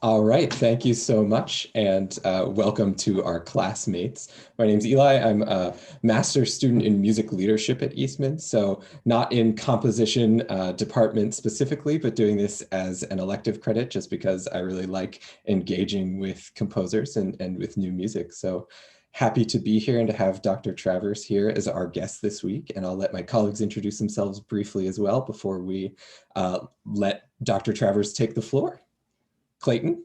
All right, thank you so much, and welcome to our classmates. My name's Eli. I'm a master's student in music leadership at Eastman, so not in composition department specifically, but doing this as an elective credit just because I really like engaging with composers and with new music. So happy to be here and to have Dr. Travers here as our guest this week, and I'll let my colleagues introduce themselves briefly as well before we let Dr. Travers take the floor. Clayton?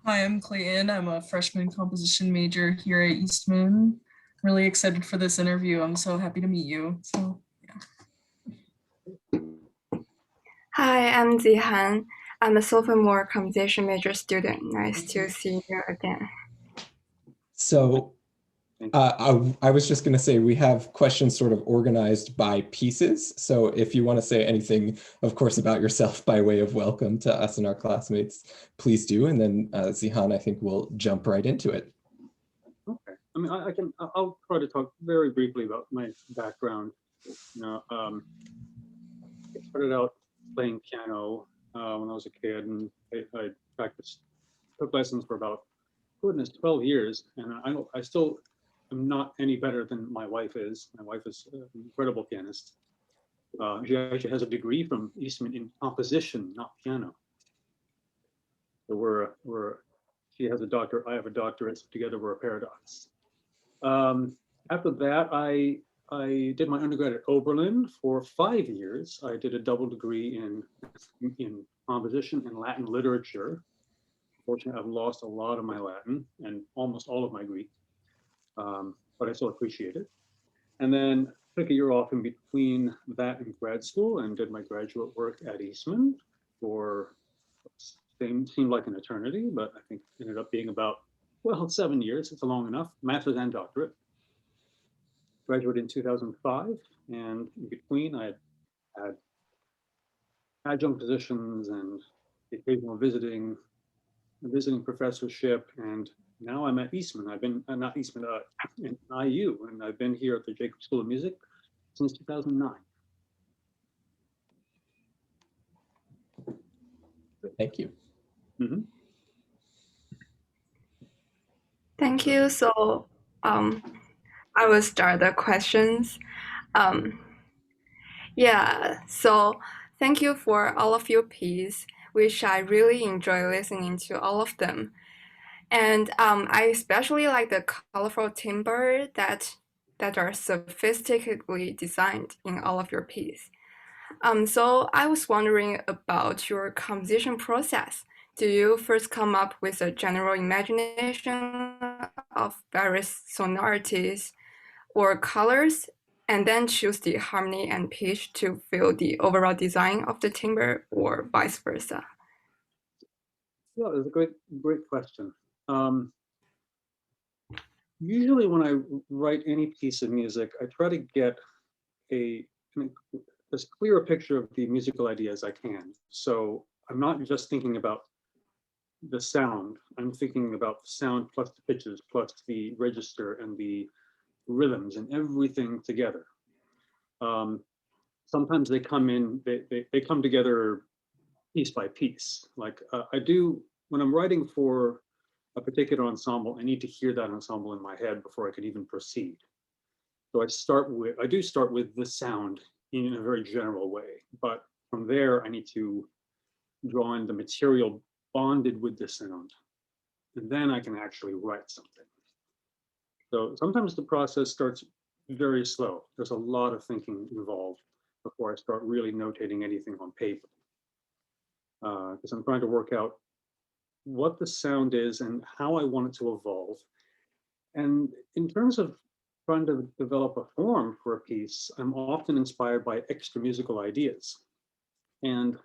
Hi, I'm Clayton. I'm a freshman composition major here at Eastman. Really excited for this interview. I'm so happy to meet you. Hi, I'm Zihan. I'm a sophomore composition major student. Nice to see you again. So I was just going to say we have questions sort of organized by pieces. So if you want to say anything, of course, about yourself by way of welcome to us and our classmates, please do. And then Zihan, I think we'll jump right into it. Okay. I mean, I'll try to talk very briefly about my background. I started out playing piano when I was a kid, and I took lessons for about, goodness, 12 years. And I still am not any better than my wife is. My wife is an incredible pianist. She actually has a degree from Eastman in composition, not piano. So she has a doctorate, I have a doctorate, so together we're a paradox. After that, I did my undergrad at Oberlin for 5 years. I did a double degree in composition and Latin literature. Fortunately, I've lost a lot of my Latin and almost all of my Greek, but I still appreciate it. And then took a year off in between that and grad school and did my graduate work at Eastman for seemed like an eternity, but I think it ended up being about, well, 7 years. It's long enough. Master's and doctorate. Graduated in 2005, and in between I had adjunct positions and the occasional visiting professorship, and now I'm at Eastman. I've been not Eastman, in IU, and I've been here at the Jacob School of Music since 2009. Thank you. Mm-hmm. Thank you. So I will start the questions. So thank you for all of your pieces, which I really enjoy listening to all of them. And I especially like the colorful timbre that are sophisticatedly designed in all of your pieces. So I was wondering about your composition process. Do you first come up with a general imagination of various sonorities or colors, and then choose the harmony and pitch to fill the overall design of the timbre, or vice versa? Yeah, that's a great question. Usually when I write any piece of music, I try to get as clear a picture of the musical idea as I can. So I'm not just thinking about the sound. I'm thinking about the sound plus the pitches, plus the register and the rhythms and everything together. Sometimes they come in, they come together piece by piece. Like I do when I'm writing for a particular ensemble, I need to hear that ensemble in my head before I can even proceed. So I do start with the sound in a very general way, but from there I need to draw in the material bonded with the sound, and then I can actually write something. So sometimes the process starts very slow. There's a lot of thinking involved before I start really notating anything on paper, because I'm trying to work out what the sound is and how I want it to evolve. And in terms of trying to develop a form for a piece, I'm often inspired by extra musical ideas. And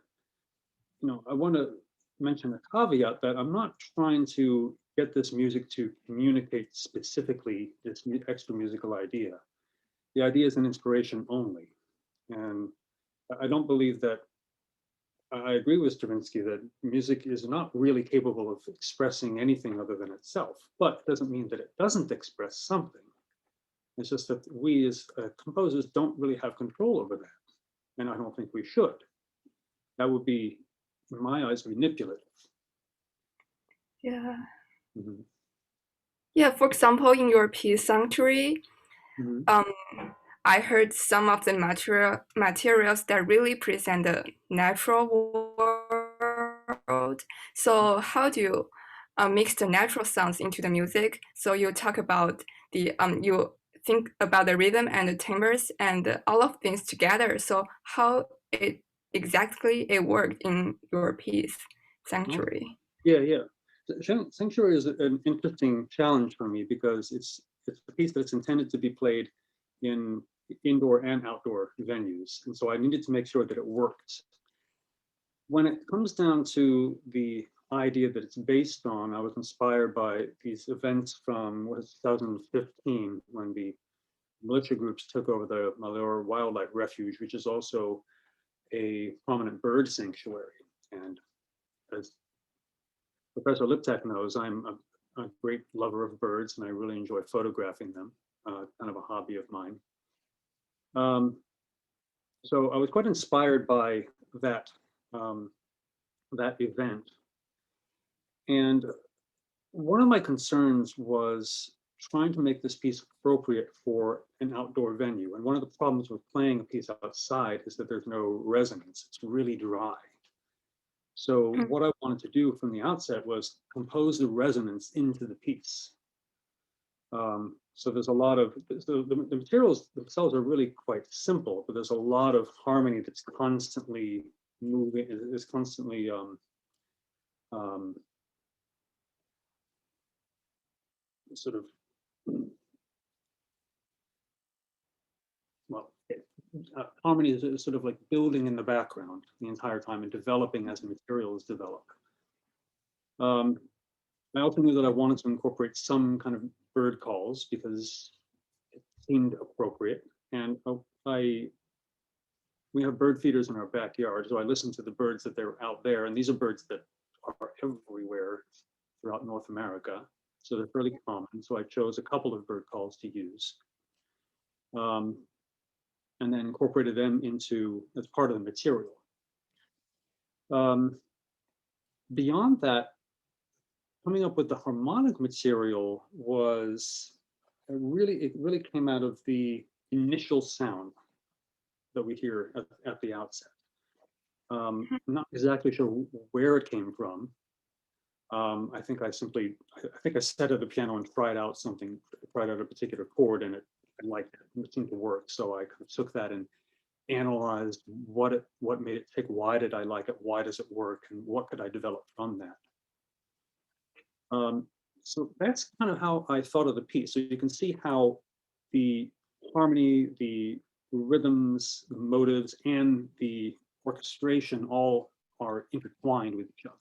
I want to mention a caveat that I'm not trying to get this music to communicate specifically this extra musical idea. The idea is an inspiration only. And I don't believe that, I agree with Stravinsky that music is not really capable of expressing anything other than itself, but it doesn't mean that it doesn't express something. It's just that we as composers don't really have control over that. And I don't think we should. That would be, in my eyes, manipulative. Yeah. Mhm. Yeah, for example, in your piece Sanctuary, Mhm. I heard some of the materials that really present the natural world. So how do you mix the natural sounds into the music? So you talk about the you think about the rhythm and the timbres and all of things together. So how it exactly it worked in your piece Sanctuary? Yeah, yeah. Sanctuary is an interesting challenge for me because it's a piece that's intended to be played in indoor and outdoor venues, and so I needed to make sure that it worked. When it comes down to the idea that it's based on, I was inspired by these events from 2015 when the militia groups took over the Malheur Wildlife Refuge, which is also a prominent bird sanctuary. And as Professor Liptak knows, I'm a great lover of birds and I really enjoy photographing them, kind of a hobby of mine. Um, so I was quite inspired by that, um, that event. And one of my concerns was trying to make this piece appropriate for an outdoor venue. And one of the problems with playing a piece outside is that there's no resonance. It's really dry. So what I wanted to do from the outset was compose the resonance into the piece. So there's a lot of, so the materials themselves are really quite simple, but there's a lot of harmony that's constantly moving, is constantly um, sort of, well, harmony is sort of like building in the background the entire time and developing as materials develop. I also knew that I wanted to incorporate some kind of bird calls because it seemed appropriate. And we have bird feeders in our backyard, so I listened to the birds that are out there, and these are birds that are everywhere throughout North America, so they're fairly common. So I chose a couple of bird calls to use, and then incorporated them into as part of the material. Um, Beyond that, coming up with the harmonic material was it really came out of the initial sound that we hear at the outset. I'm not exactly sure where it came from. I think I sat at the piano and tried out a particular chord, and I liked it. It seemed to work. So I kind of took that and analyzed what made it tick. Why did I like it? Why does it work? And what could I develop from that? So that's kind of how I thought of the piece. So you can see how the harmony, the rhythms, the motives, and the orchestration all are intertwined with each other.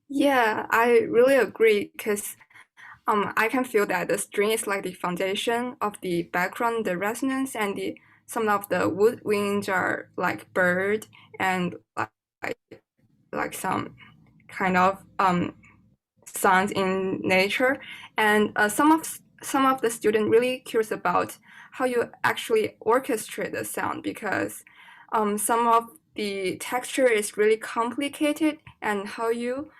Yeah, I really agree because I can feel that the string is like the foundation of the background, the resonance, and some of the woodwinds are like bird and like some kind of sounds in nature. And some of the students really curious about how you actually orchestrate the sound because some of the texture is really complicated and how you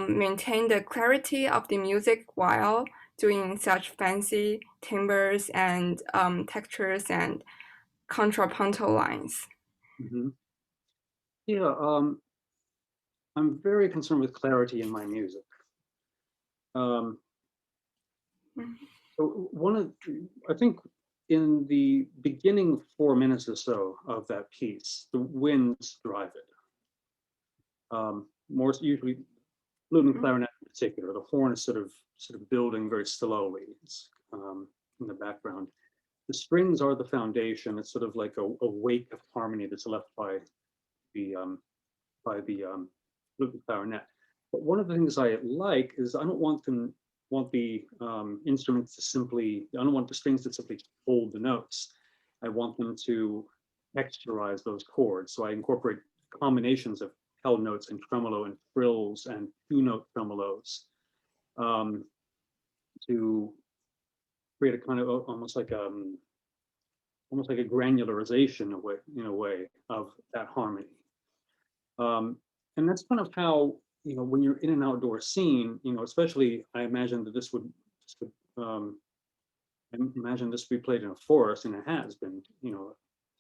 maintain the clarity of the music while doing such fancy timbres and textures and contrapuntal lines. Mm-hmm. Yeah, I'm very concerned with clarity in my music. Um, so I think in the beginning 4 minutes or so of that piece, the winds drive it. More usually, flute and clarinet in particular, the horn is sort of building very slowly. It's in the background. The strings are the foundation. It's sort of like a wake of harmony that's left by the flute and clarinet. But one of the things I like is I don't want the instruments to simply. I don't want the strings to simply hold the notes. I want them to texturize those chords. So I incorporate combinations of held notes and tremolo and trills and two-note tremolos to create a kind of almost like a granularization in a way of that harmony. And that's kind of how when you're in an outdoor scene, especially I imagine that I imagine this would be played in a forest, and it has been,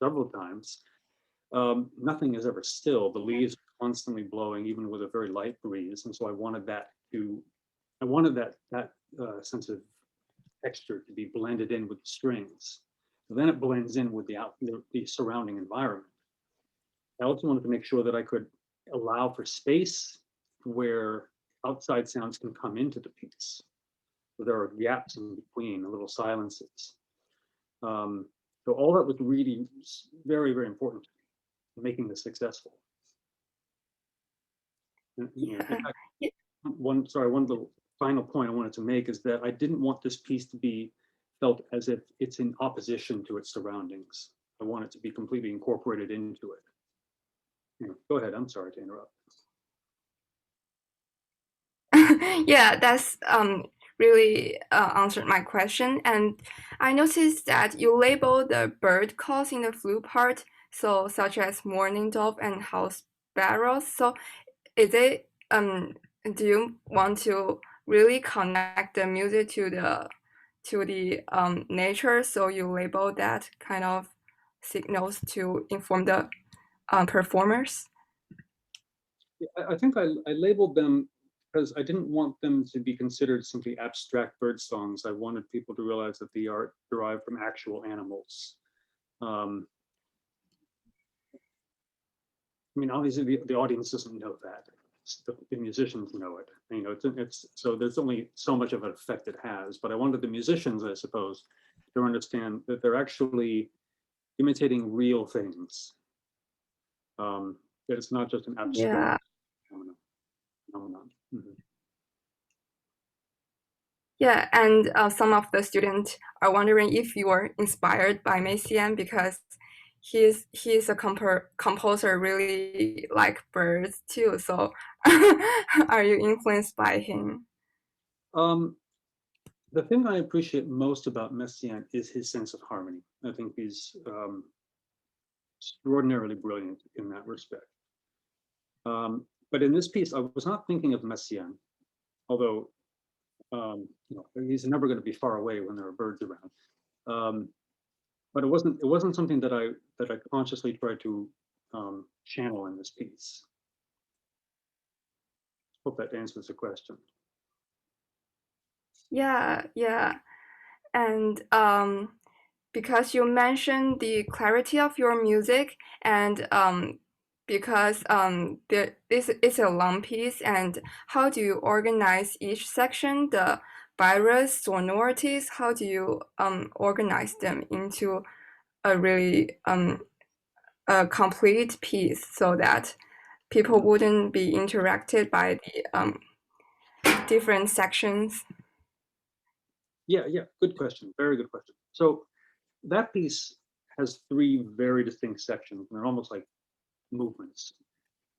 several times. Nothing is ever still. The leaves are constantly blowing, even with a very light breeze, and so I wanted that sense of texture to be blended in with the strings. So then it blends in with the surrounding environment. I also wanted to make sure that I could allow for space where outside sounds can come into the piece. So there are gaps in between, little silences. So all that was really very, very important to me, making this successful. And, in fact, one little final point I wanted to make is that I didn't want this piece to be felt as if it's in opposition to its surroundings. I want it to be completely incorporated into it. Go ahead. I'm sorry to interrupt. Yeah, that's really answered my question. And I noticed that you label the bird calls in the flute part, so such as mourning dove and house sparrows. So is it do you want to really connect the music to the nature, so you label that kind of signals to inform the performers? I think I labeled them because I didn't want them to be considered simply abstract bird songs. I wanted people to realize that they are derived from actual animals. Obviously the audience doesn't know that. The musicians know it. It's so there's only so much of an effect it has. But I wanted the musicians, I suppose, to understand that they're actually imitating real things. That it's not just an abstract phenomenon. Mm-hmm. Yeah, and some of the students are wondering if you were inspired by Messiaen because he's a composer really like birds too. So are you influenced by him? The thing I appreciate most about Messiaen is his sense of harmony. I think he's extraordinarily brilliant in that respect. But in this piece, I was not thinking of Messiaen, although he's never going to be far away when there are birds around. But it wasn't something that I consciously tried to channel in this piece. Hope that answers the question. Yeah, and because you mentioned the clarity of your music, and because this is a long piece, and how do you organize each section, the virus sonorities, how do you organize them into a really a complete piece so that people wouldn't be interacted by the different sections? Yeah, good question. Very good question. So that piece has 3 very distinct sections, and they're almost like movements.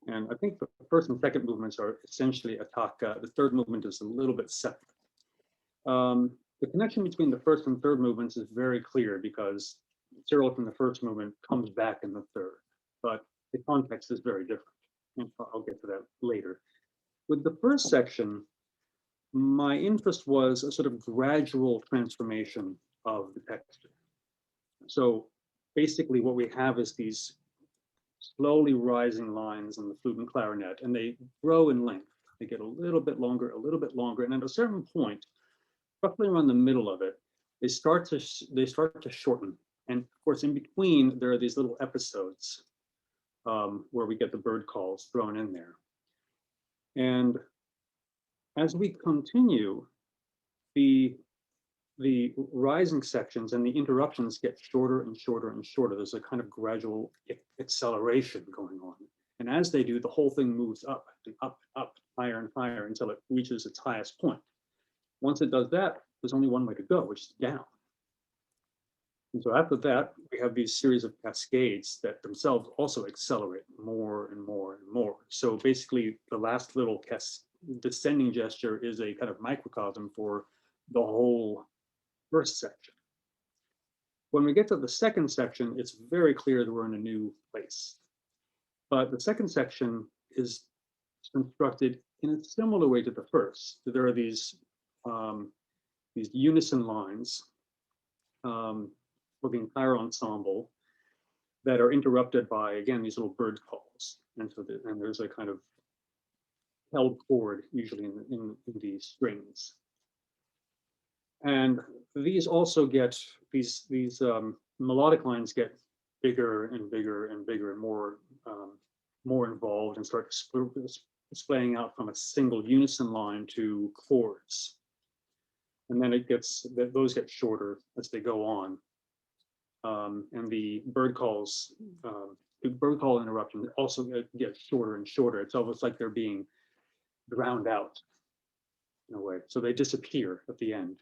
And I think the first and second movements are essentially attacca. The third movement is a little bit separate. The connection between the first and third movements is very clear because material from the first movement comes back in the third, but the context is very different. And I'll get to that later. With the first section, my interest was a sort of gradual transformation of the texture. So basically what we have is these slowly rising lines in the flute and clarinet, and they grow in length. They get a little bit longer, and at a certain point, roughly around the middle of it, they start to shorten. And of course, in between, there are these little episodes where we get the bird calls thrown in there. And as we continue, the rising sections and the interruptions get shorter and shorter and shorter. There's a kind of gradual acceleration going on. And as they do, the whole thing moves up and up, higher and higher until it reaches its highest point. Once it does that, there's only one way to go, which is down. And so after that, we have these series of cascades that themselves also accelerate more and more and more. So basically, the last little descending gesture is a kind of microcosm for the whole first section. When we get to the second section, it's very clear that we're in a new place. But the second section is constructed in a similar way to the first. So there are these unison lines for the entire ensemble that are interrupted by, again, these little bird calls. And so and there's a kind of held chord usually in these strings. And these also get, these melodic lines get bigger and bigger and bigger and more involved and start displaying out from a single unison line to chords. And then those get shorter as they go on. And the bird call interruptions also get shorter and shorter. It's almost like they're being drowned out in a way. So they disappear at the end.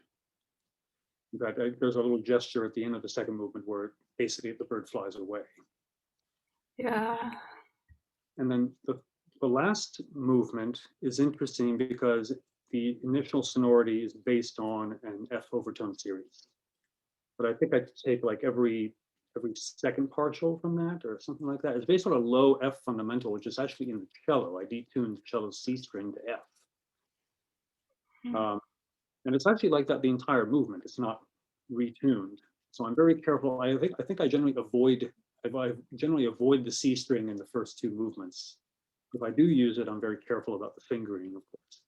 In fact, there's a little gesture at the end of the second movement where basically the bird flies away. Yeah. And then the last movement is interesting because the initial sonority is based on an F overtone series. But I think I take like every second partial from that or something like that. It's based on a low F fundamental, which is actually in the cello. I detuned the cello C string to F. And it's actually like that the entire movement. It's not retuned. So I'm very careful. I think I generally avoid the C string in the first two movements. If I do use it, I'm very careful about the fingering, of course.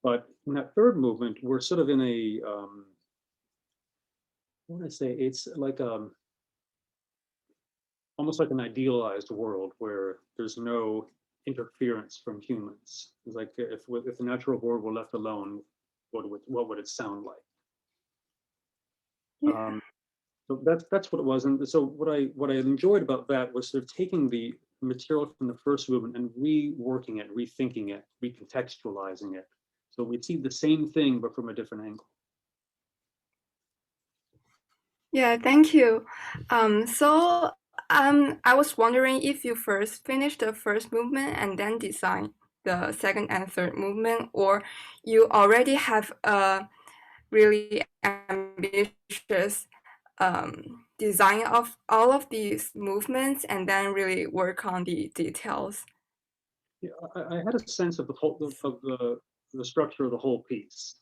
But in that third movement, we're sort of in a what would I say? It's like almost like an idealized world where there's no interference from humans. It's like if the natural world were left alone, what would it sound like? Yeah. So that's what it was. And so what I enjoyed about that was sort of taking the material from the first movement and reworking it, rethinking it, recontextualizing it. So we'd see the same thing, but from a different angle. Yeah, thank you. I was wondering if you first finished the first movement and then design the second and third movement, or you already have a really ambitious design of all of these movements and then really work on the details. Yeah, I had a sense of the structure of the whole piece.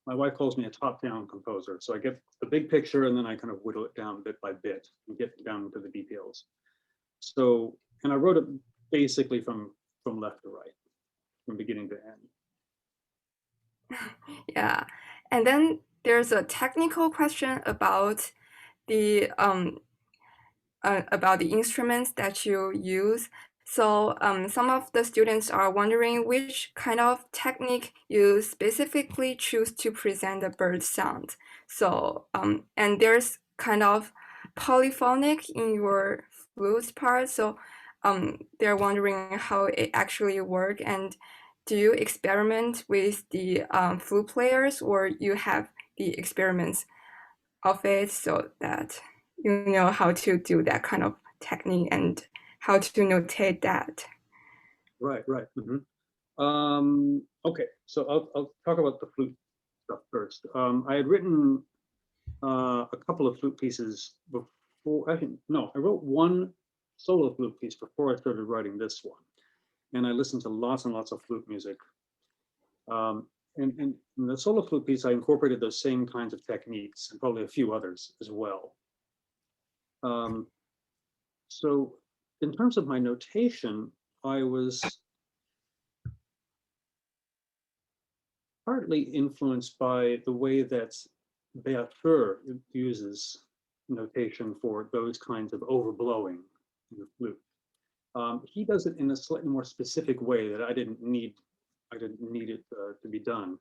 My wife calls me a top-down composer, so I get the big picture and then I kind of whittle it down bit by bit and get down to the details. So, and I wrote it basically from left to right, from beginning to end. Yeah, and then there's a technical question about the instruments that you use. So some of the students are wondering which kind of technique you specifically choose to present the bird sound. So and there's kind of polyphonic in your flute part. So they're wondering how it actually works. And do you experiment with the flute players, or you have the experiments of it so that you know how to do that kind of technique and how to notate that? Right. Okay, so I'll talk about the flute stuff first. I had written a couple of flute pieces before. Actually, no, I wrote one solo flute piece before I started writing this one, and I listened to lots and lots of flute music. And in the solo flute piece, I incorporated those same kinds of techniques and probably a few others as well. So in terms of my notation, I was partly influenced by the way that Beatrice uses notation for those kinds of overblowing in the flute. He does it in a slightly more specific way that I didn't need it to be done.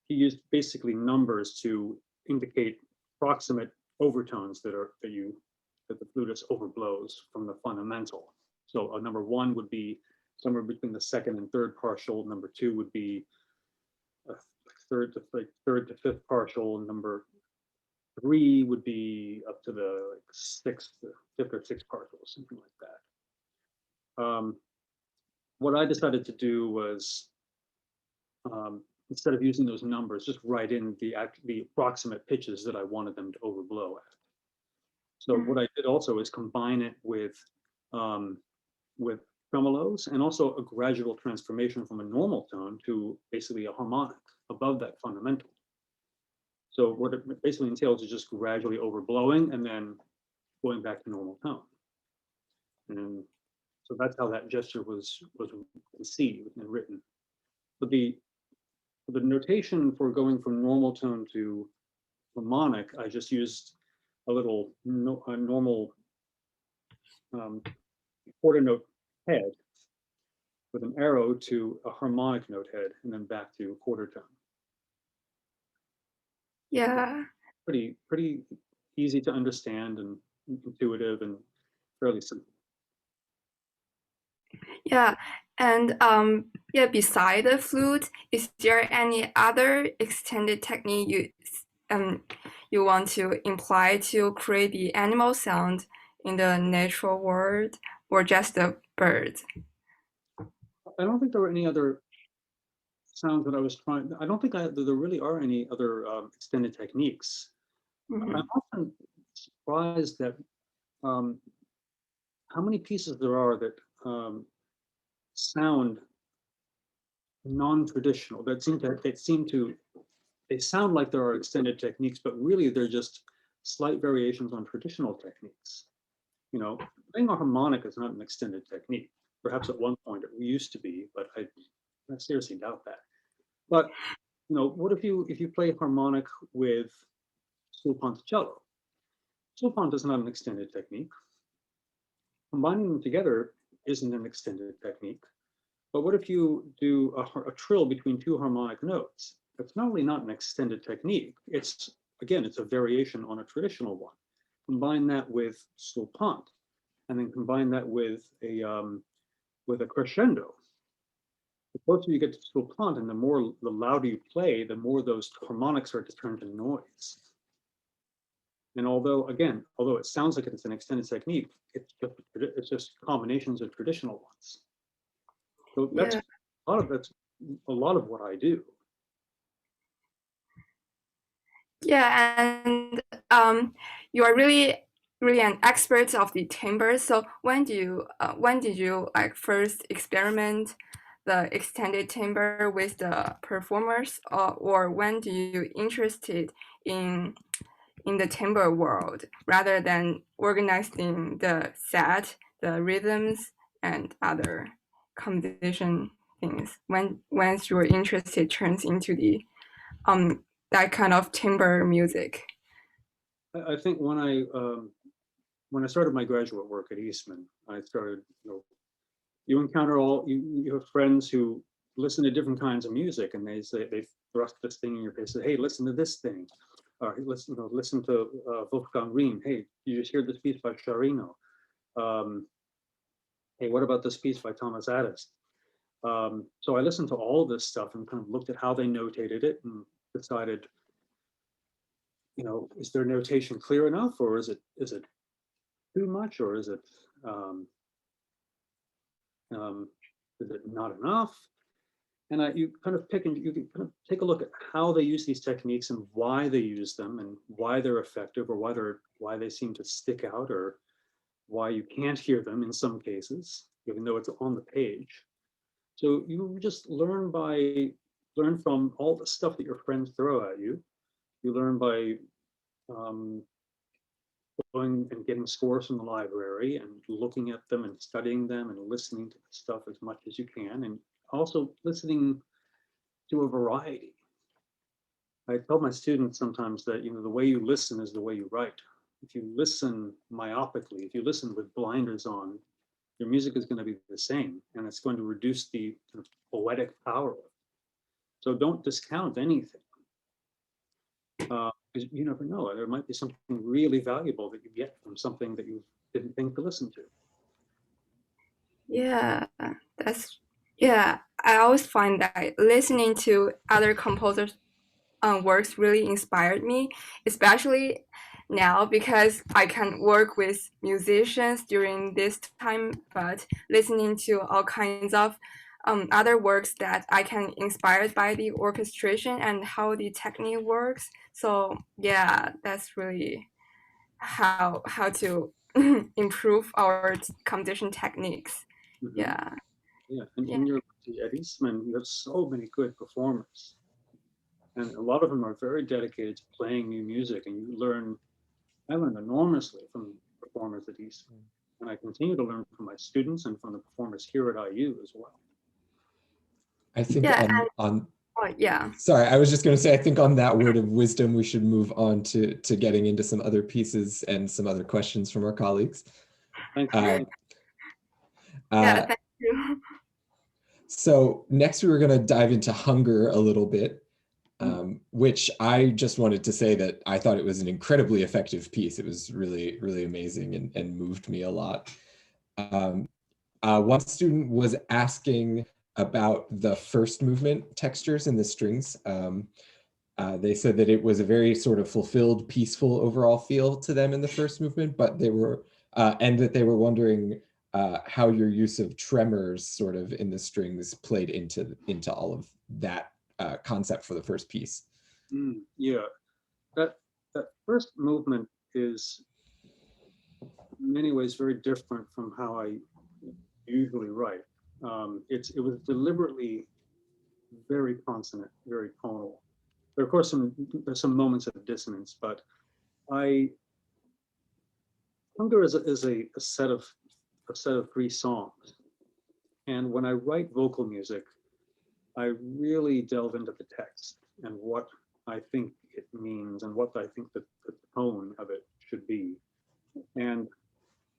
He used basically numbers to indicate proximate overtones that the flutist overblows from the fundamental. So number one would be somewhere between the second and third partial. Number two would be a third to fifth partial. Number three would be up to the fifth or sixth partial, something like that. What I decided to do was, instead of using those numbers, just write in the approximate pitches that I wanted them to overblow at. So what I did also is combine it with with tremolos, and also a gradual transformation from a normal tone to basically a harmonic above that fundamental. So what it basically entails is just gradually overblowing and then going back to normal tone. And so that's how that gesture was conceived and written. But the notation for going from normal tone to harmonic, I just used a little a normal quarter note head with an arrow to a harmonic note head and then back to quarter tone. Yeah. Pretty easy to understand and intuitive and fairly simple. Yeah. And yeah, beside the flute, is there any other extended technique you want to imply to create the animal sound in the natural world, or just the bird? I don't think there were any other sounds that I was trying. I don't think there really are any other extended techniques. Mhm. I'm often surprised that how many pieces there are that sound non-traditional. They sound like there are extended techniques, but really they're just slight variations on traditional techniques. You know, playing a harmonic is not an extended technique. Perhaps at one point it used to be, but I seriously doubt that. But you know, what if you play harmonic with sul ponticello? Sul pont is not an extended technique. Combining them together isn't an extended technique. But what if you do a trill between two harmonic notes? That's not only not an extended technique, it's a variation on a traditional one. Combine that with sul pont, and then combine that with a crescendo. The closer you get to sul pont and the louder you play, the more those harmonics start to turn to noise. And although it sounds like it's an extended technique, it's just combinations of traditional ones. So that's a lot of what I do. Yeah, and you are really an expert of the timbre. So when did you like first experiment the extended timbre with the performers, or when do you interested in the timbre world rather than organizing the set, the rhythms, and other composition things? Once your interest turns into the that kind of timbre music. I think when I started my graduate work at Eastman, I started, you encounter you have friends who listen to different kinds of music, and they thrust this thing in your face, say, hey, listen to this thing, or listen to Wolfgang Riem. Hey, you just hear this piece by Sciarrino? Hey, what about this piece by Thomas Addis? So I listened to all this stuff and kind of looked at how they notated it and decided, is their notation clear enough, or is it too much, or is it not enough? And you kind of take a look at how they use these techniques and why they use them and why they're effective, or why they seem to stick out, or why you can't hear them in some cases, even though it's on the page. So you just learn from all the stuff that your friends throw at you. You learn by going and getting scores from the library and looking at them and studying them and listening to the stuff as much as you can, and also listening to a variety. I tell my students sometimes that the way you listen is the way you write. If you listen myopically, if you listen with blinders on, your music is going to be the same, and it's going to reduce the kind of poetic power of it. So don't discount anything. Because you never know, there might be something really valuable that you get from something that you didn't think to listen to. Yeah, I always find that listening to other composers' works really inspired me, especially now because I can work with musicians during this time, but listening to all kinds of other works that I can inspired by the orchestration and how the technique works. So yeah, that's really how to improve our composition techniques. Yeah. Yeah, and Yeah. in your at Eastman, you have so many good performers, and a lot of them are very dedicated to playing new music, and you learn. I learned enormously from performers at Eastman, and I continue to learn from my students and from the performers here at IU as well. I think Yeah. on Oh, yeah. sorry, I was just going to say, I think on that word of wisdom, we should move on to getting into some other pieces and some other questions from our colleagues. Thanks. Uh, Yeah. Thank you. so next we were going to dive into hunger a little bit, which I just wanted to say that I thought it was an incredibly effective piece. It was really, really amazing and moved me a lot. One student was asking about the first movement textures in the strings. They said that it was a very sort of fulfilled, peaceful overall feel to them in the first movement, but they were, and that they were wondering how your use of tremors sort of in the strings played into all of that concept for the first piece. Yeah, that first movement is in many ways very different from how I usually write. It was deliberately very consonant, very tonal. There, of course, there's some moments of dissonance, but Hunger is a set of 3 songs, and when I write vocal music, I really delve into the text and what I think it means and what I think the tone of it should be. And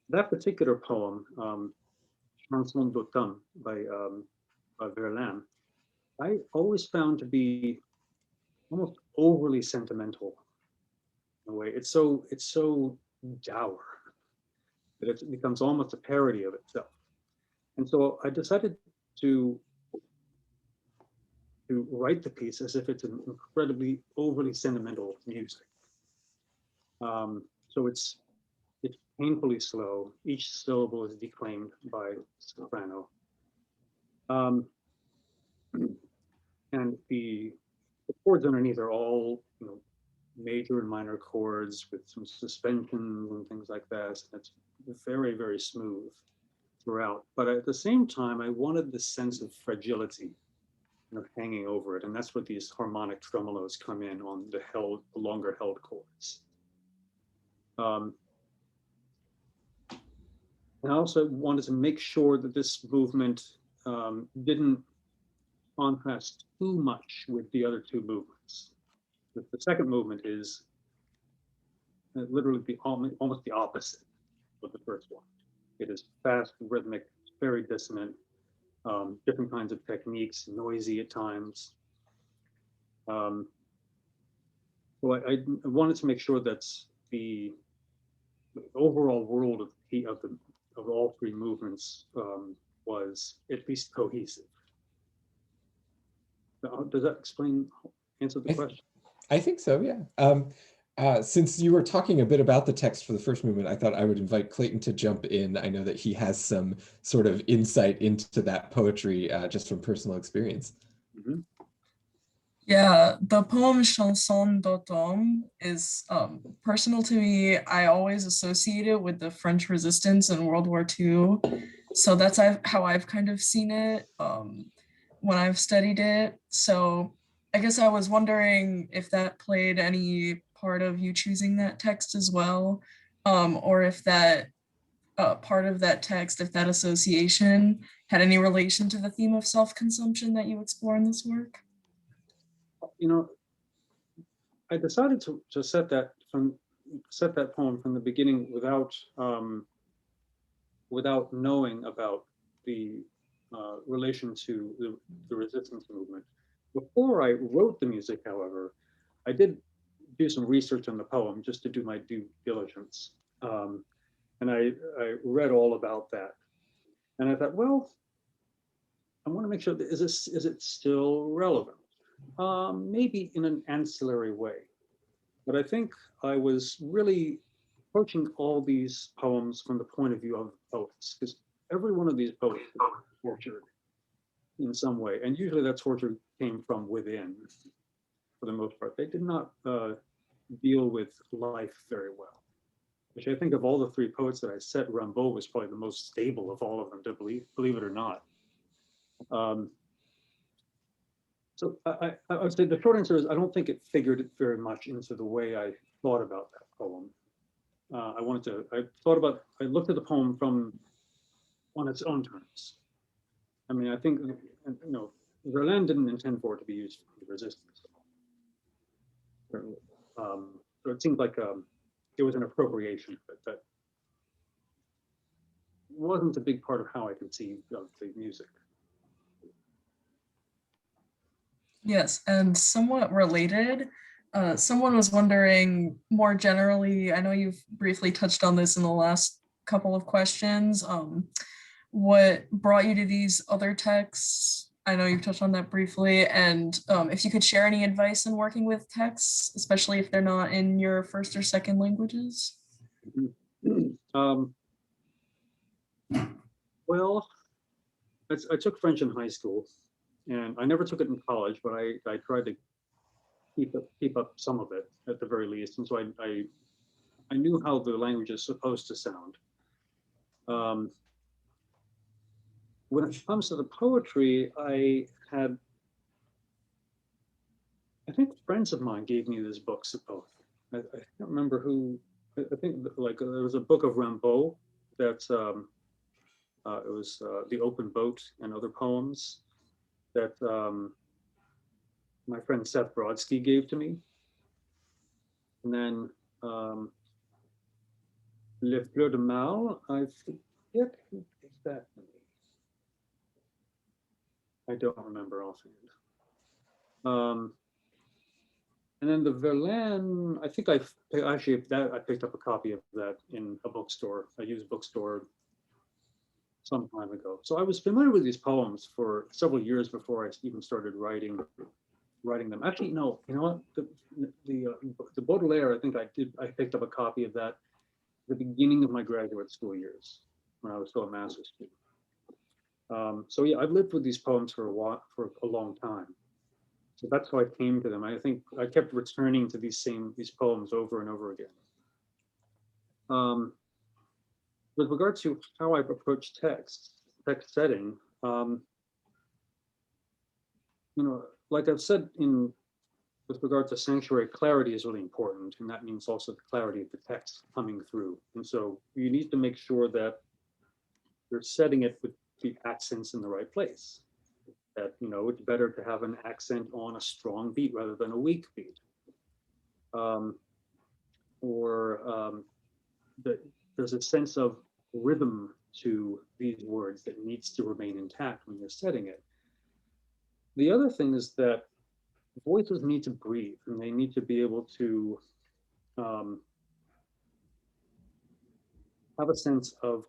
that particular poem, Chanson d'automne by Verlaine, I always found to be almost overly sentimental in a way. It's so dour that it becomes almost a parody of itself. And so I decided to write the piece as if it's an incredibly overly sentimental music. So it's painfully slow. Each syllable is declaimed by soprano. Um, and the chords underneath are all, major and minor chords with some suspensions and things like that. And it's very, very smooth throughout. But at the same time, I wanted this sense of fragility hanging over it. And that's where these harmonic tremolos come in on the longer held chords. And I also wanted to make sure that this movement didn't contrast too much with the other 2 movements. The second movement is literally almost the opposite of the first one. It is fast, rhythmic, very dissonant, different kinds of techniques, noisy at times. So I wanted to make sure that the overall world of all 3 movements was at least cohesive. Does that answer the question? I think so, yeah. Since you were talking a bit about the text for the first movement, I thought I would invite Clayton to jump in. I know that he has some sort of insight into that poetry just from personal experience. Mm-hmm. Yeah, the poem Chanson d'automne is personal to me. I always associate it with the French Resistance in World War II. So that's how I've kind of seen it when I've studied it. So I guess I was wondering if that played any part of you choosing that text as well, or if that part of that text, if that association had any relation to the theme of self-consumption that you explore in this work. I decided to set that poem from the beginning without knowing about the relation to the resistance movement. Before I wrote the music, however, I did do some research on the poem just to do my due diligence. And I read all about that. And I thought, well, I want to make sure that is it still relevant? Maybe in an ancillary way. But I think I was really approaching all these poems from the point of view of poets, because every one of these poets was tortured in some way. And usually that torture came from within, for the most part. They did not deal with life very well. which I think of all the three poets that I set, Rimbaud was probably the most stable of all of them, to believe it or not. So I would say the short answer is I don't think it figured very much into the way I thought about that poem. I looked at the poem on its own terms. I mean, I think, Verlaine didn't intend for it to be used for resistance. So it seemed like it was an appropriation, but that wasn't a big part of how I conceived of the music. Yes, and somewhat related, someone was wondering more generally, I know you've briefly touched on this in the last couple of questions, what brought you to these other texts? I know you've touched on that briefly, and if you could share any advice in working with texts, especially if they're not in your first or second languages. Well, I took French in high school, and I never took it in college, but I tried to keep up some of it at the very least, and so I knew how the language is supposed to sound. When it comes to the poetry, I think friends of mine gave me this book, supposed. I can't remember who. I think like there was a book of Rimbaud that's it was The Open Boat and other poems that my friend Seth Brodsky gave to me. And then Le Fleur de Mal, I forget who gave that to me. I don't remember offhand. And then the Verlaine, I think I picked up a copy of that in a bookstore, a used bookstore some time ago. So I was familiar with these poems for several years before I even started writing them. Actually, no, you know what? The Baudelaire, I think I picked up a copy of that at the beginning of my graduate school years when I was still a master's student. So yeah, I've lived with these poems for a long time. So that's how I came to them. I think I kept returning to these poems over and over again. With regard to how I approach text setting, like I've said with regard to sanctuary, clarity is really important, and that means also the clarity of the text coming through. And so you need to make sure that you're setting it with the accents in the right place. That, it's better to have an accent on a strong beat rather than a weak beat. There's a sense of rhythm to these words that needs to remain intact when you're setting it. The other thing is that voices need to breathe, and they need to be able to have a sense of,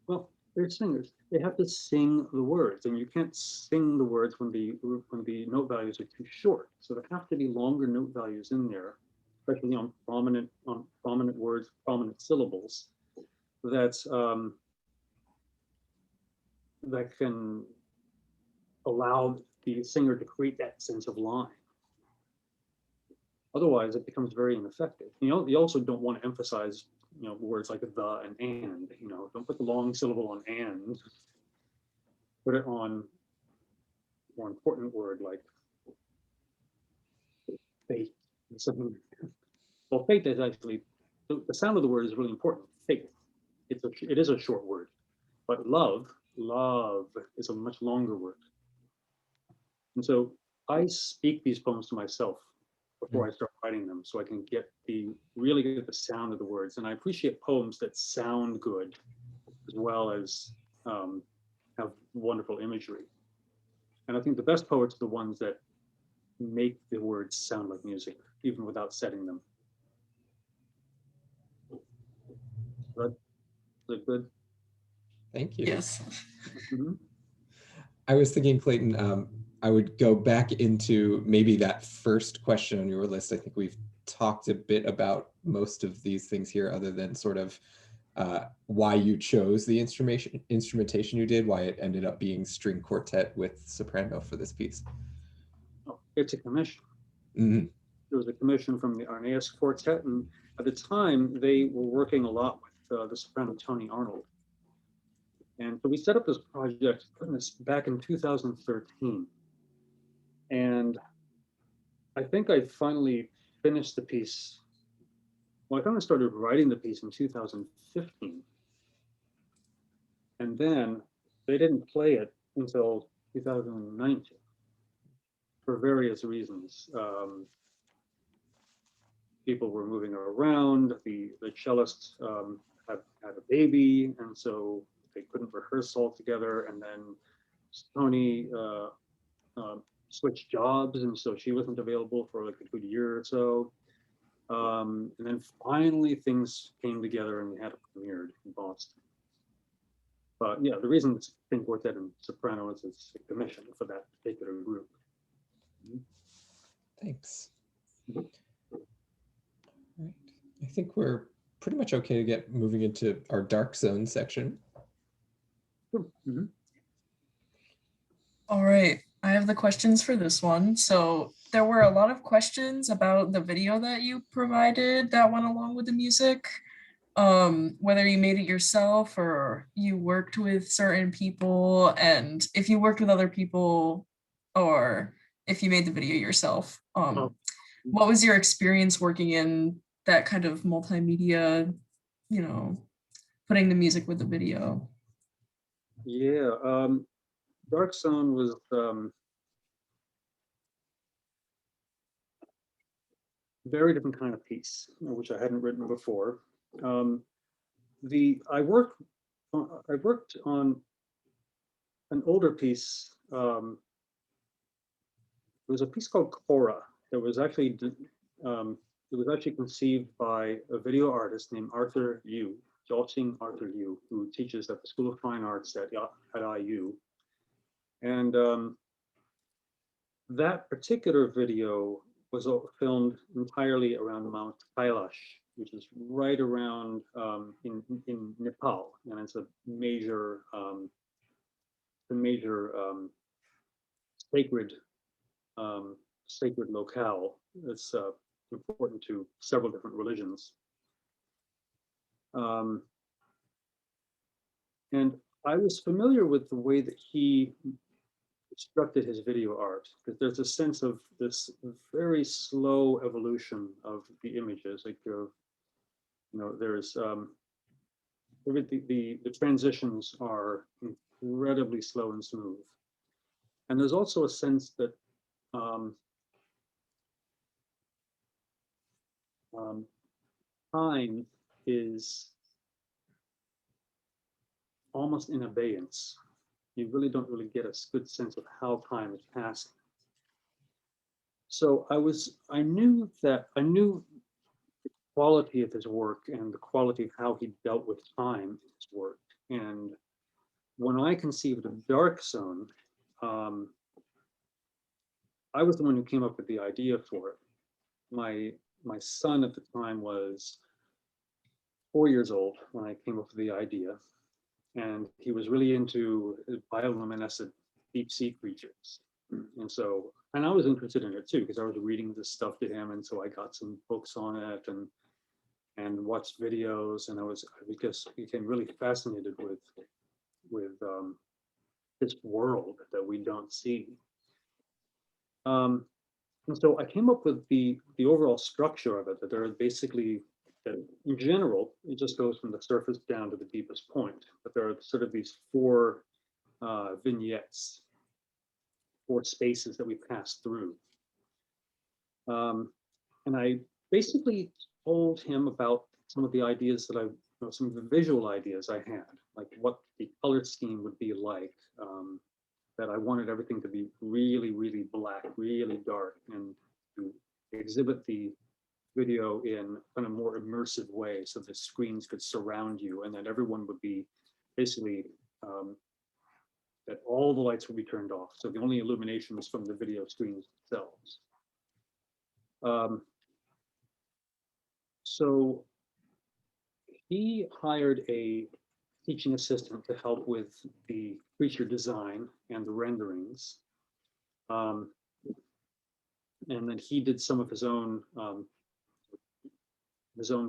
well, they're singers. They have to sing the words, and you can't sing the words when the note values are too short. So there have to be longer note values in there, especially on prominent words, prominent syllables, that can allow the singer to create that sense of line. Otherwise, it becomes very ineffective. You also don't want to emphasize, words like the and. Don't put the long syllable on and. Put it on a more important word like faith. Well, faith is actually, the sound of the word is really important. Faith. It is a short word, but love is a much longer word. And so I speak these poems to myself before I start writing them, so I can really get the sound of the words. And I appreciate poems that sound good, as well as have wonderful imagery. And I think the best poets are the ones that make the words sound like music, even without setting them. Is that good? Thank you. Yes. Mm-hmm. I was thinking, Clayton, I would go back into maybe that first question on your list. I think we've talked a bit about most of these things here, other than sort of why you chose the instrumentation you did, why it ended up being string quartet with soprano for this piece. Oh, it's a commission. Mm-hmm. there was a commission from the Arneas Quartet, and at the time they were working a lot with the soprano Tony Arnold. And so we set up this project, goodness, back in 2013. And I think I finally finished the piece. Well, I finally started writing the piece in 2015. And then they didn't play it until 2019 for various reasons. People were moving around. The cellist had a baby, and so they couldn't rehearse all together. And then Tony switched jobs, and so she wasn't available for like a good year or so. And then finally things came together and we had it premiered in Boston. But yeah, the reason it's string quartet and soprano is it's a commission for that particular group. Thanks. All right. I think we're pretty much okay to get moving into our dark zone section. Mm-hmm. All right, I have the questions for this one. So there were a lot of questions about the video that you provided that went along with the music. Whether you made it yourself or you worked with certain people, and if you worked with other people or if you made the video yourself. What was your experience working in that kind of multimedia, you know, putting the music with the video? Yeah, Dark Zone was very different kind of piece, which I hadn't written before. I worked on an older piece. It was a piece called Cora that was actually conceived by a video artist named Arthur Yu, Jiaoqing Arthur Yu, who teaches at the School of Fine Arts at IU. And that particular video was filmed entirely around Mount Kailash, which is right around in Nepal, and it's a major sacred locale that's important to several different religions. And I was familiar with the way that he constructed his video art, because there's a sense of this very slow evolution of the images. Like, there's the transitions are incredibly slow and smooth. And there's also a sense that time is almost in abeyance. You really don't really get a good sense of how time is passing. So I knew the quality of his work and the quality of how he dealt with time in his work. And when I conceived of Dark Zone, I was the one who came up with the idea for it. My son at the time was 4 years old when I came up with the idea, and he was really into bioluminescent deep sea creatures. And I was interested in it too, because I was reading this stuff to him, and so I got some books on it and watched videos, and I just became really fascinated with this world that we don't see. And so I came up with the overall structure of it, that there are basically, that in general, it just goes from the surface down to the deepest point. But there are sort of these four vignettes, four spaces that we pass through. And I basically told him about some of the ideas that some of the visual ideas I had, like what the color scheme would be like. That I wanted everything to be really, really black, really dark, and to exhibit the video in a more immersive way, so the screens could surround you, and that everyone would be basically, that all the lights would be turned off. So the only illumination was from the video screens themselves. So he hired a teaching assistant to help with the creature design and the renderings. And then he did some of his own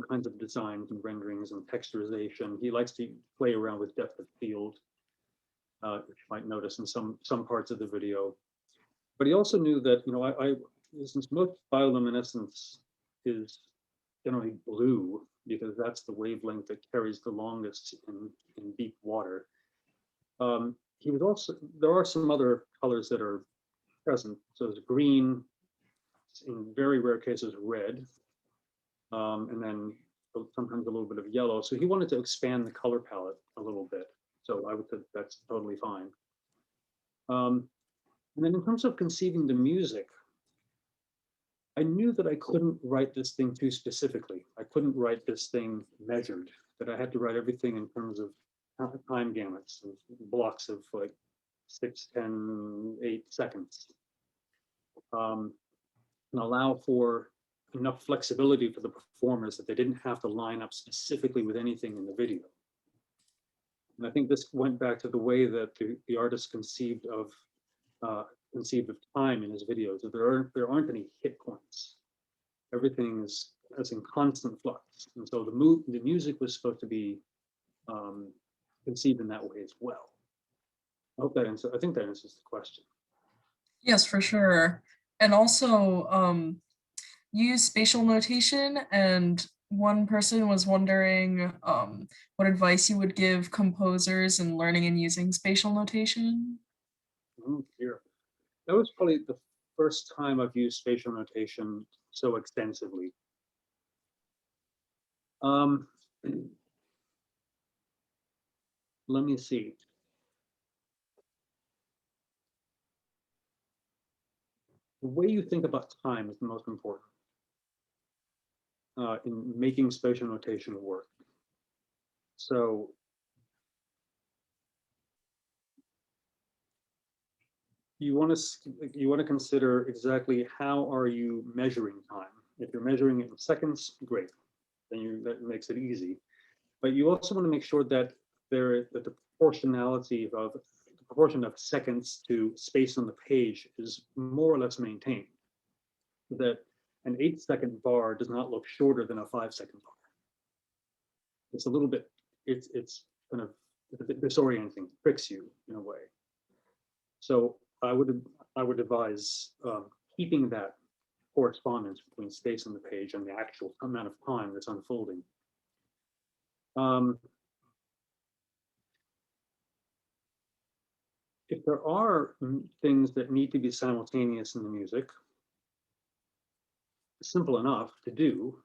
kinds of designs and renderings and texturization. He likes to play around with depth of field, which you might notice in some parts of the video. But he also knew that, you know, since most bioluminescence is generally blue, because that's the wavelength that carries the longest in deep water. He was also, there are some other colors that are present. So there's green, in very rare cases, red, and then sometimes a little bit of yellow. So he wanted to expand the color palette a little bit. So I would say that's totally fine. And then in terms of conceiving the music, I knew that I couldn't write this thing too specifically. I couldn't write this thing measured, that I had to write everything in terms of time gamuts and blocks of like 6, 10, 8 seconds. And allow for enough flexibility for the performers that they didn't have to line up specifically with anything in the video. And I think this went back to the way that the artist conceived of time in his videos. That there aren't any hit points. Everything is in constant flux, and so the music was supposed to be conceived in that way as well. I hope that answers. I think that answers the question. Yes, for sure. And also, use spatial notation, and one person was wondering what advice you would give composers in learning and using spatial notation. Oh dear. That was probably the first time I've used spatial notation so extensively. Let me see. The way you think about time is the most important in making spatial notation work. So you want to consider exactly how are you measuring time. If you're measuring it in seconds, great. Then that makes it easy. But you also want to make sure that the proportion of seconds to space on the page is more or less maintained. That an 8-second bar does not look shorter than a 5-second bar. It's a little bit, it's kind of a bit disorienting, tricks you in a way. So I would advise keeping that correspondence between space on the page and the actual amount of time that's unfolding. If there are things that need to be simultaneous in the music, simple enough to do,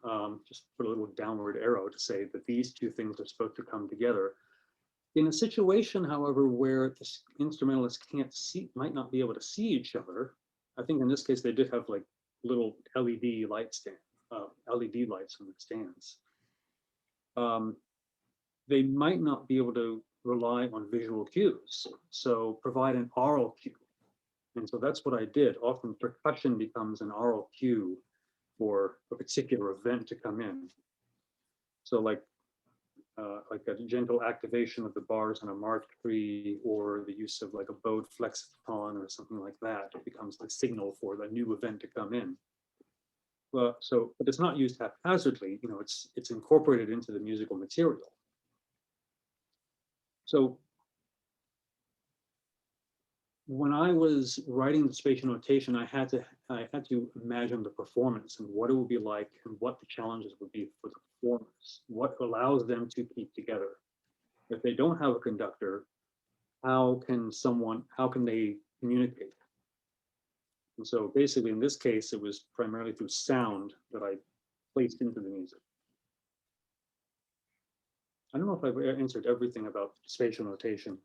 just put a little downward arrow to say that these two things are supposed to come together. In a situation, however, where the instrumentalists might not be able to see each other, I think in this case they did have like little LED lights on the stands. They might not be able to rely on visual cues, so provide an aural cue. And so that's what I did. Often percussion becomes an aural cue for a particular event to come in. So like a gentle activation of the bars on a marked tree, or the use of like a bowed flexaton or something like that, it becomes the signal for the new event to come in. Well, but it's not used haphazardly, you know, it's incorporated into the musical material. So when I was writing the spatial notation, I had to imagine the performance and what it would be like and what the challenges would be for the performers, what allows them to keep together. If they don't have a conductor, how can they communicate? And so basically in this case, it was primarily through sound that I placed into the music. I don't know if I've answered everything about spatial notation.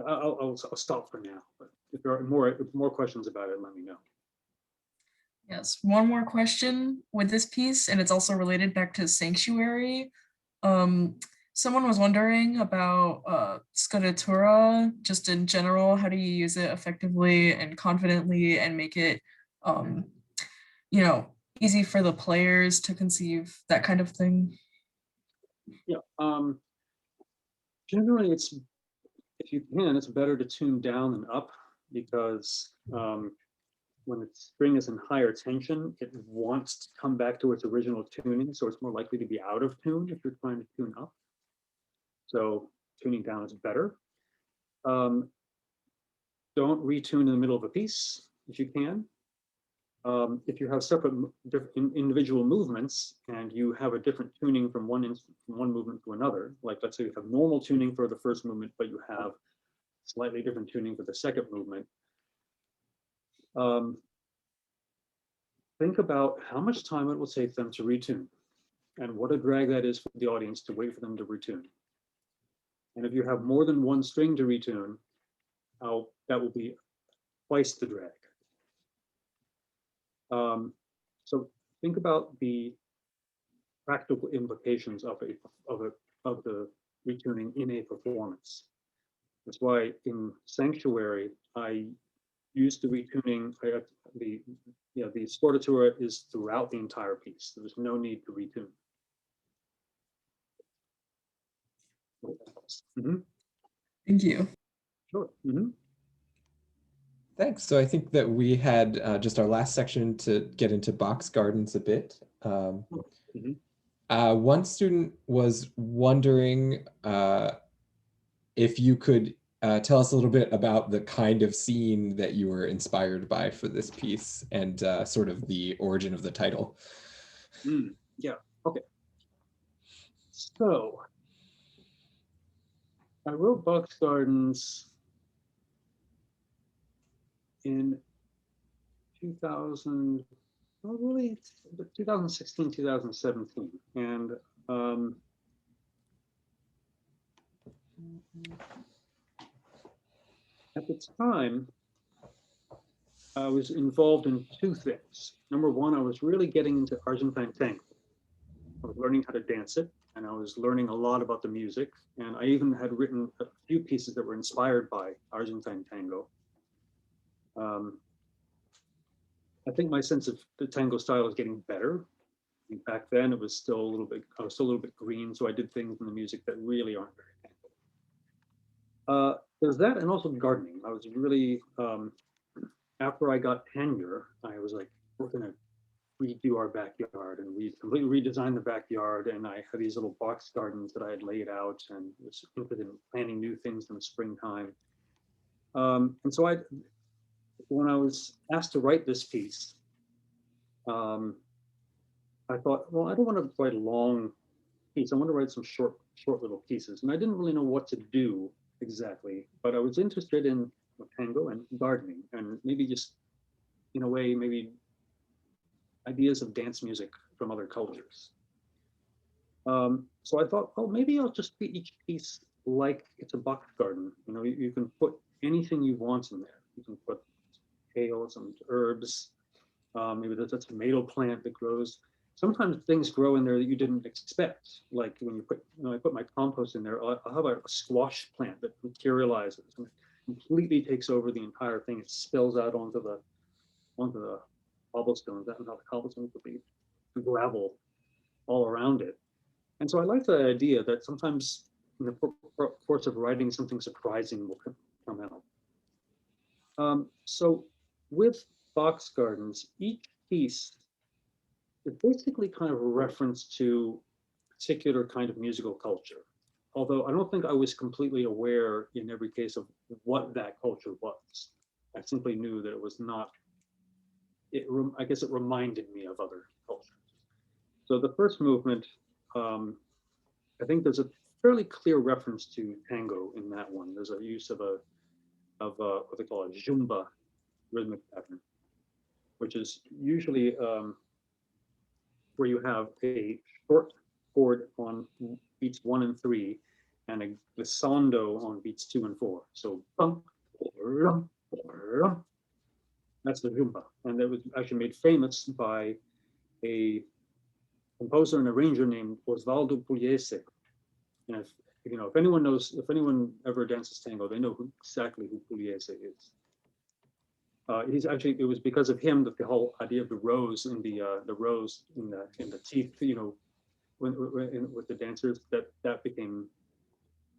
I'll stop for now, but if there are more questions about it, let me know. Yes, one more question with this piece, and it's also related back to Sanctuary. Someone was wondering about scottatura, just in general. How do you use it effectively and confidently and make it, you know, easy for the players to conceive, that kind of thing? Yeah, generally if you can, it's better to tune down than up. because when the string is in higher tension, it wants to come back to its original tuning, so it's more likely to be out of tune if you're trying to tune up. So tuning down is better. Don't retune in the middle of a piece if you can. If you have separate individual movements and you have a different tuning from one movement to another, like let's say you have normal tuning for the first movement, but you have slightly different tuning for the second movement, think about how much time it will take them to retune and what a drag that is for the audience to wait for them to retune. And if you have more than one string to retune, that will be twice the drag. So think about the practical implications of the retuning in a performance. That's why in Sanctuary, I used the retuning. The scordatura is throughout the entire piece. There's no need to retune. Thank you. Sure. Thanks. So I think that we had just our last section to get into box gardens a bit. One student was wondering if you could tell us a little bit about the kind of scene that you were inspired by for this piece and sort of the origin of the title. Yeah, okay. So I wrote box gardens in 2000, well, really 2016, 2017. And at the time, I was involved in two things. Number one, I was really getting into Argentine tango. I was learning how to dance it, and I was learning a lot about the music. And I even had written a few pieces that were inspired by Argentine tango. I think my sense of the tango style is getting better. I think back then it was still a little bit, I was still a little bit green, so I did things in the music that really aren't very tango. There's that, and also gardening. I was really, after I got tenure, I was like, we're gonna redo our backyard, and we completely redesigned the backyard, and I had these little box gardens that I had laid out and was interested in planting new things in the springtime. And so when I was asked to write this piece, I thought, well, I don't want to write a long piece. I want to write some short little pieces. And I didn't really know what to do exactly, but I was interested in tango and gardening, and maybe just in a way, maybe ideas of dance music from other cultures. So I thought, oh, maybe I'll just treat each piece like it's a box garden. You know, you can put anything you want in there. You can put kale, some herbs, maybe there's a tomato plant that grows. Sometimes things grow in there that you didn't expect. Like when I put my compost in there, I'll have a squash plant that materializes and completely takes over the entire thing. It spills out onto the cobblestones, not the cobblestones, but the gravel all around it. And so I like the idea that sometimes in the course of writing, something surprising will come out. So with box gardens, each piece is basically kind of a reference to a particular kind of musical culture. Although I don't think I was completely aware in every case of what that culture was. I simply knew that it was not, I guess it reminded me of other cultures. So the first movement, I think there's a fairly clear reference to tango in that one. There's a use of what they call a jumba rhythmic pattern, which is usually where you have a short chord on beats 1 and 3, and a glissando on beats 2 and 4. So that's the jumba, and that was actually made famous by a composer and arranger named Osvaldo Pugliese. And if anyone ever dances tango, they know exactly who Pugliese is. It was because of him that the whole idea of the rose in the rose in the teeth, with the dancers, that became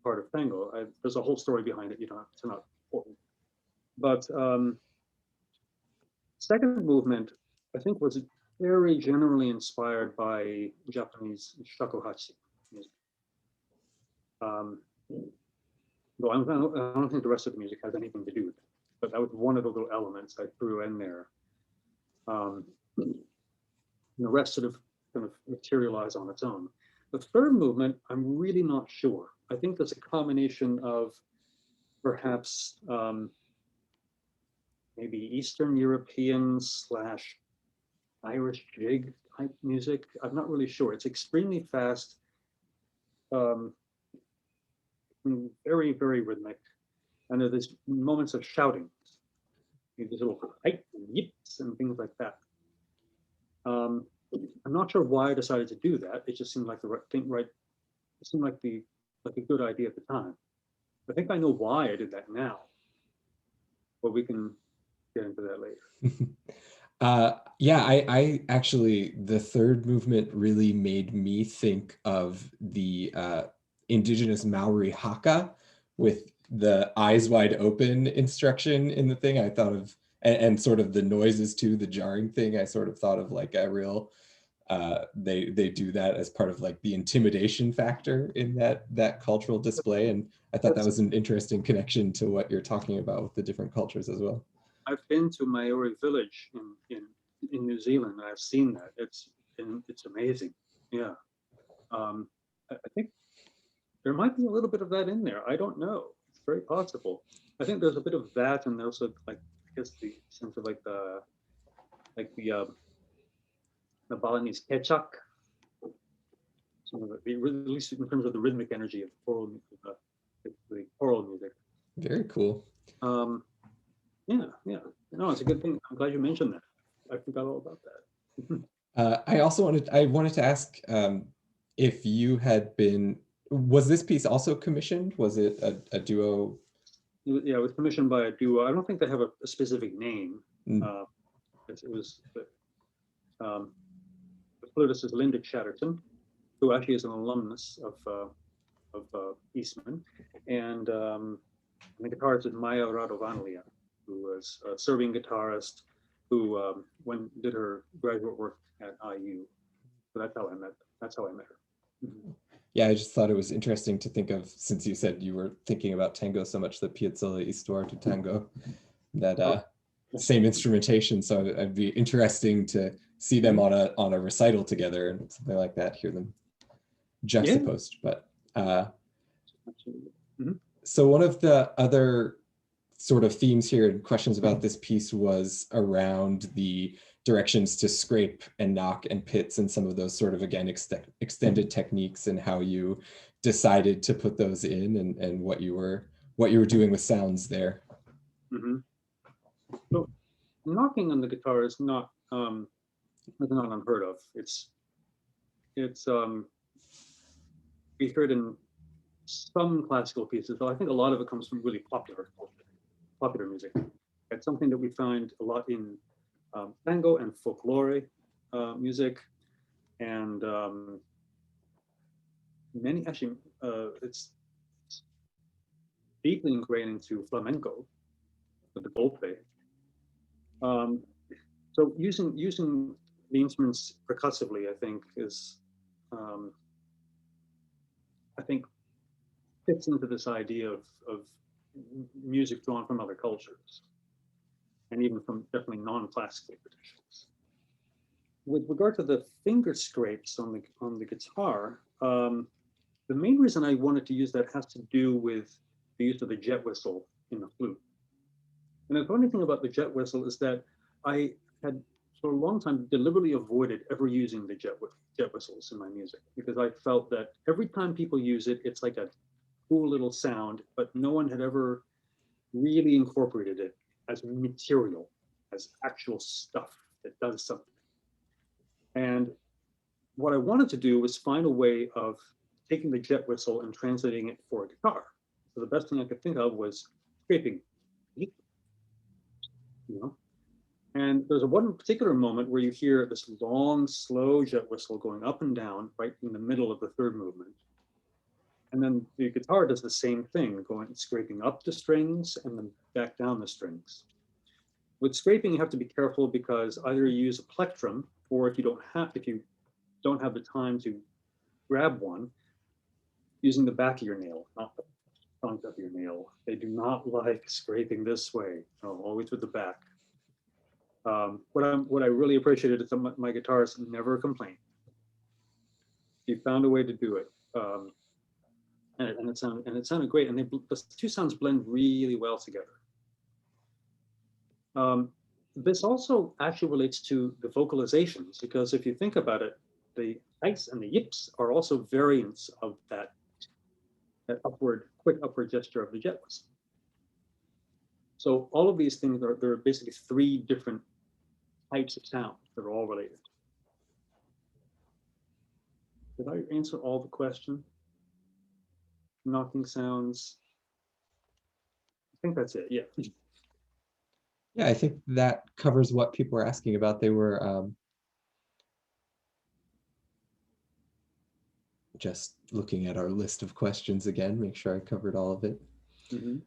part of tango. There's a whole story behind it. It's not important. But second movement, I think, was very generally inspired by Japanese shakuhachi music. Though I don't think the rest of the music has anything to do with it, but that was one of the little elements I threw in there. And the rest sort of kind of materialize on its own. The third movement, I'm really not sure. I think there's a combination of perhaps maybe Eastern European / Irish jig type music. I'm not really sure. It's extremely fast, very, very rhythmic. And there's moments of shouting, these little height and yips and things like that. I'm not sure why I decided to do that. It just seemed like the right thing, right? It seemed like a good idea at the time. I think I know why I did that now, but we can get into that later. Yeah, I actually, the third movement really made me think of the indigenous Maori haka with the eyes wide open instruction in the thing. I thought of, and sort of the noises too, the jarring thing. I sort of thought of like a real, they do that as part of like the intimidation factor in that cultural display. And I thought that was an interesting connection to what you're talking about with the different cultures as well. I've been to Maori village in New Zealand. And I've seen that. It's amazing. Yeah. I think there might be a little bit of that in there. I don't know. It's very possible. I think there's a bit of that, and also like I guess the sense of like the Balinese kechak. Some of the, at least in terms of the rhythmic energy of the choral music. Very cool. Yeah. No, it's a good thing. I'm glad you mentioned that. I forgot all about that. I wanted to ask if you had been, was this piece also commissioned? Was it a duo? Yeah, it was commissioned by a duo. I don't think they have a specific name. It was the flutist is Linda Chatterton, who actually is an alumnus of Eastman, and the guitarist is Maya Radovanlia, who was a Serbian guitarist who did her graduate work at IU. So that's how I met her. Mm-hmm. Yeah, I just thought it was interesting to think of, since you said you were thinking about tango so much, the Piazzolla Histoire du Tango, that same instrumentation. So it'd be interesting to see them on a recital together and something like that, hear them juxtaposed. Yeah. But so one of the other sort of themes here and questions about this piece was around the directions to scrape and knock and pits and some of those sort of, again, extended techniques, and how you decided to put those in, and what you were doing with sounds there. Mm-hmm. So knocking on the guitar is not unheard of. It's we heard in some classical pieces, though I think a lot of it comes from really popular music. It's something that we find a lot in tango and folklore music, and many actually it's deeply ingrained into flamenco, with the golpe. So using the instruments percussively, I think, is fits into this idea of music drawn from other cultures, and even from definitely non-classical traditions. With regard to the finger scrapes on the guitar, the main reason I wanted to use that has to do with the use of the jet whistle in the flute. And the funny thing about the jet whistle is that I had for a long time deliberately avoided ever using the jet whistles in my music, because I felt that every time people use it, it's like a cool little sound, but no one had ever really incorporated it as material, as actual stuff that does something. And what I wanted to do was find a way of taking the jet whistle and translating it for a guitar. So the best thing I could think of was scraping, you know. And there's one particular moment where you hear this long, slow jet whistle going up and down right in the middle of the third movement. And then the guitar does the same thing, scraping up the strings and then back down the strings. With scraping, you have to be careful because either you use a plectrum, or if you don't have the time to grab one, using the back of your nail, not the front of your nail. They do not like scraping this way. No, always with the back. What I really appreciated is that my guitarist never complained. He found a way to do it, and it sounded great. And the two sounds blend really well together. This also actually relates to the vocalizations, because if you think about it, the ice and the yips are also variants of that quick upward gesture of the jet whistle. So all of these things there are basically three different types of sound that are all related. Did I answer all the question? Knocking sounds. I think that's it. Yeah. Yeah, I think that covers what people were asking about. They were just looking at our list of questions again, make sure I covered all of it. Mm-hmm.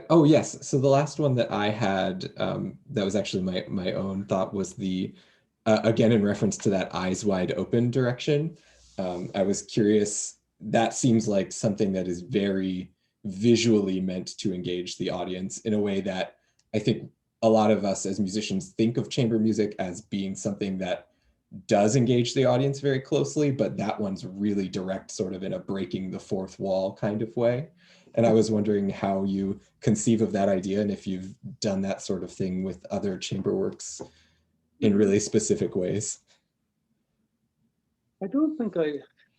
Oh yes, so the last one that I had that was actually my own thought was the again in reference to that eyes wide open direction. I was curious, that seems like something that is very visually meant to engage the audience in a way that I think a lot of us as musicians think of chamber music as being something that does engage the audience very closely, but that one's really direct, sort of in a breaking the fourth wall kind of way. And I was wondering how you conceive of that idea and if you've done that sort of thing with other chamber works in really specific ways. I don't think I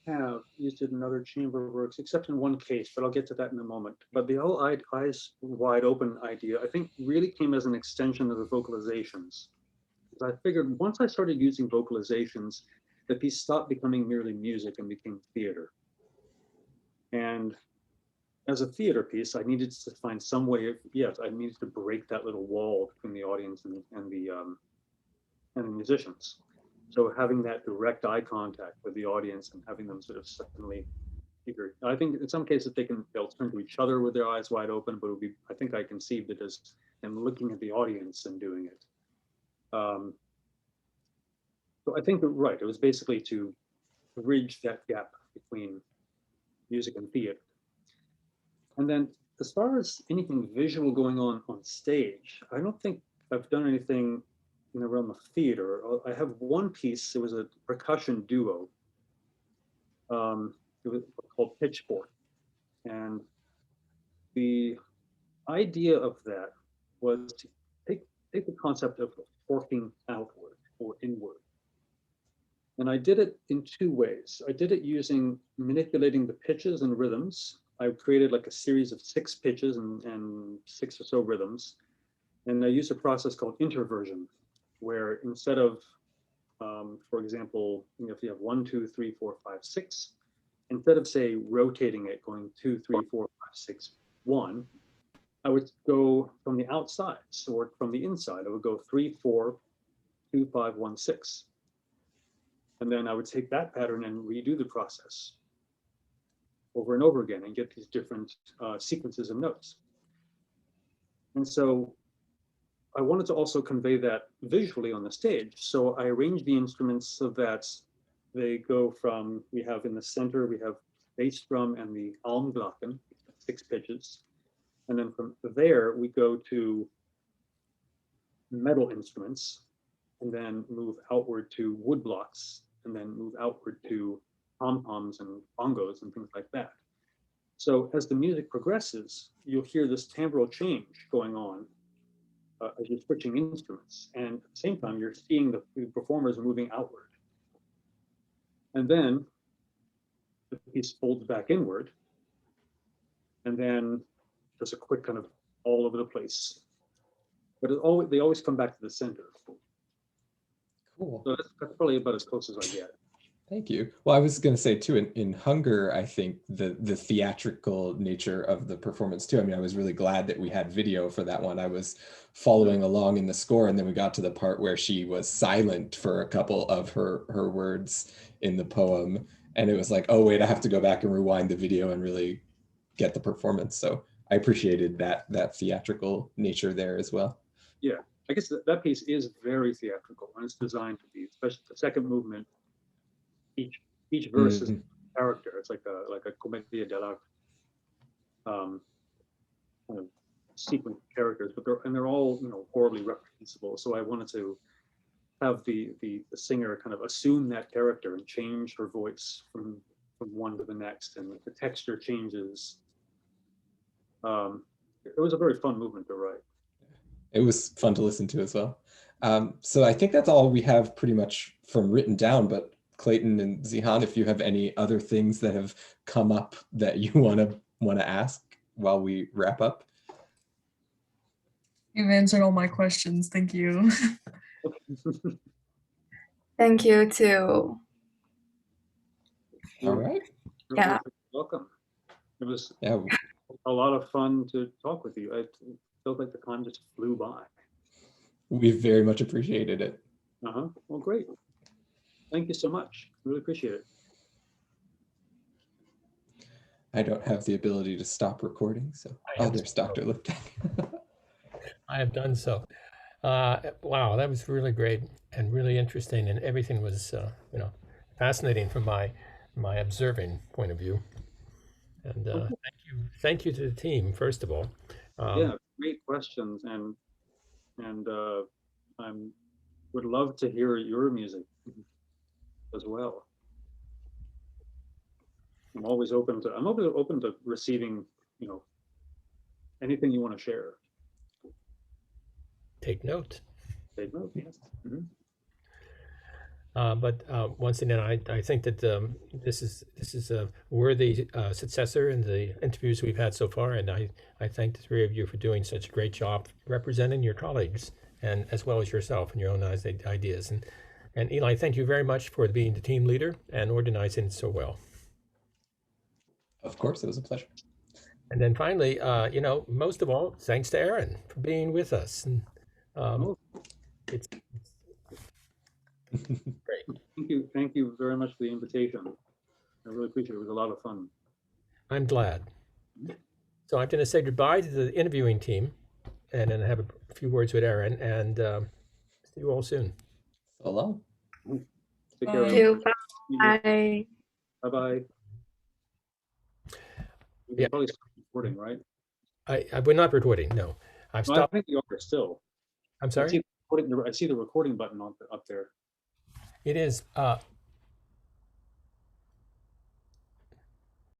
have used it in other chamber works, except in one case, but I'll get to that in a moment. But the whole eyes wide open idea, I think, really came as an extension of the vocalizations. I figured once I started using vocalizations, the piece stopped becoming merely music and became theater. And as a theater piece, I needed to find some way of, yes, I needed to break that little wall between the audience and the musicians. So having that direct eye contact with the audience and having them sort of suddenly figure, I think in some cases they'll turn to each other with their eyes wide open, but I think I conceived it as them looking at the audience and doing it. So I think you're right. It was basically to bridge that gap between music and theater. And then as far as anything visual going on stage, I don't think I've done anything in the realm of theater. I have one piece, it was a percussion duo. It was called Pitchfork. And the idea of that was to take the concept of forking outward or inward. And I did it in two ways. I did it using manipulating the pitches and rhythms. I created like a series of 6 pitches and 6 or so rhythms. And I used a process called introversion, where instead of, for example, if you have 1, 2, 3, 4, 5, 6, instead of say rotating it, going 2, 3, 4, 5, 6, 1, I would go from the outside, or from the inside. I would go 3, 4, 2, 5, 1, 6. And then I would take that pattern and redo the process over and over again and get these different sequences of notes. And so I wanted to also convey that visually on the stage. So I arranged the instruments so that they go from, we have in the center, we have bass drum and the Almglocken, 6 pitches. And then from there, we go to metal instruments and then move outward to wood blocks, and then move outward to tom-toms and bongos and things like that. So as the music progresses, you'll hear this timbral change going on as you're switching instruments. And at the same time, you're seeing the performers moving outward. And then the piece folds back inward. And then there's a quick kind of all over the place. But they always come back to the center. Cool. So that's probably about as close as I get. Thank you. Well, I was going to say too, in Hunger, I think the theatrical nature of the performance too. I mean, I was really glad that we had video for that one. I was following along in the score, and then we got to the part where she was silent for a couple of her words in the poem, and it was like, oh wait, I have to go back and rewind the video and really get the performance. So I appreciated that theatrical nature there as well. Yeah, I guess that piece is very theatrical, and it's designed to be, especially the second movement. Each verse is a character. It's like a commedia dell'arte kind of sequence of characters, but they're all horribly reprehensible. So I wanted to have the singer kind of assume that character and change her voice from one to the next, and the texture changes. It was a very fun movement to write. It was fun to listen to as well. So I think that's all we have pretty much from written down, but Clayton and Zihan, if you have any other things that have come up that you want to ask while we wrap up. You've answered all my questions. Thank you. Thank you too. All right. Yeah. Welcome. It was Yeah. a lot of fun to talk with you. I felt like the time just flew by. We very much appreciated it. Well, great. Thank you so much. Really appreciate it. I don't have the ability to stop recording, so there's Dr. Lipton. I have done so. Wow, that was really great and really interesting, and everything was, fascinating from my observing point of view. And thank you to the team, first of all. Yeah, great questions, and I would love to hear your music as well. I'm always open to receiving, anything you want to share. Take note. Take note, yes. But once again, I think that this is a worthy successor in the interviews we've had so far, and I thank the three of you for doing such a great job representing your colleagues and as well as yourself and your own ideas. And Eli, thank you very much for being the team leader and organizing it so well. Of course, it was a pleasure. And then finally, most of all, thanks to Aaron for being with us. And it's great. Thank you very much for the invitation. I really appreciate it. It was a lot of fun. I'm glad. So I'm going to say goodbye to the interviewing team and then have a few words with Aaron, and see you all soon. So long. Take care. Thank you. Bye. Bye-bye. We can probably start recording, right? We're not recording, no. I've No, stopped. I think you are still. I'm sorry? I see the recording button up there. It is.